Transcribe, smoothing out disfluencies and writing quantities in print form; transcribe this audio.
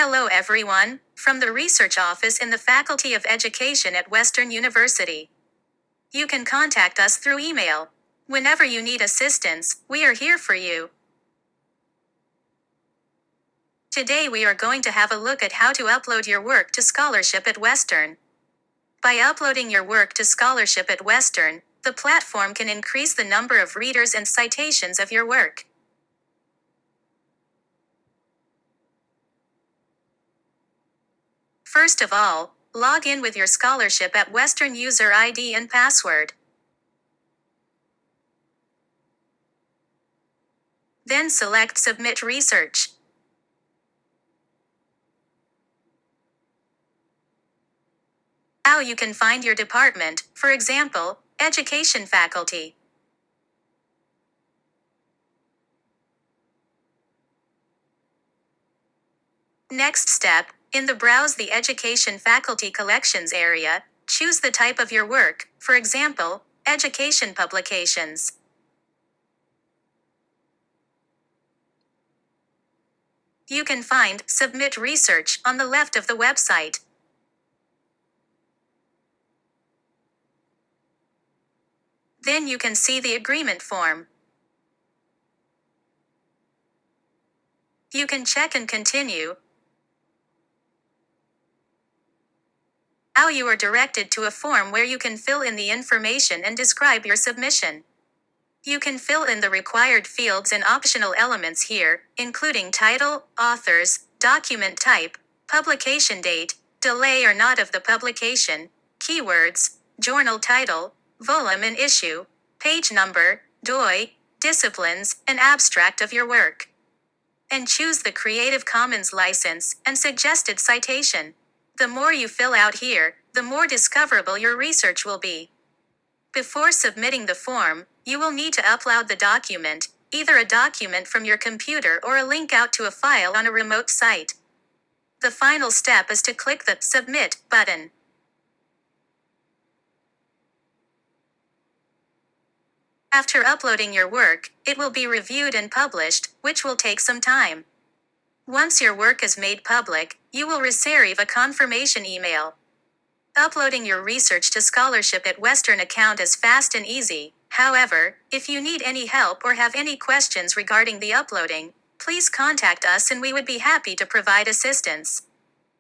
Hello everyone, from the Research Office in the Faculty of Education at Western University. You can contact us through email. Whenever you need assistance, we are here for you. Today we are going to have a look at how to upload your work to Scholarship at Western. By uploading your work to Scholarship at Western, the platform can increase the number of readers and citations of your work. First of all, log in with your Scholarship at Western user ID and password. Then select Submit Research. Now you can find your department, for example, Education Faculty. Next step, in the Browse the Education Faculty Collections area, choose the type of your work, for example, Education Publications. You can find Submit Research on the left of the website. Then you can see the agreement form. You can check and continue. Now you are directed to a form where you can fill in the information and describe your submission. You can fill in the required fields and optional elements here, including title, authors, document type, publication date, delay or not of the publication, keywords, journal title, volume and issue, page number, DOI, disciplines, and abstract of your work. And choose the Creative Commons license and suggested citation. The more you fill out here, the more discoverable your research will be. Before submitting the form, you will need to upload the document, either a document from your computer or a link out to a file on a remote site. The final step is to click the Submit button. After uploading your work, it will be reviewed and published, which will take some time. Once your work is made public, you will receive a confirmation email. Uploading your research to Scholarship at Western account is fast and easy. However, if you need any help or have any questions regarding the uploading, please contact us and we would be happy to provide assistance.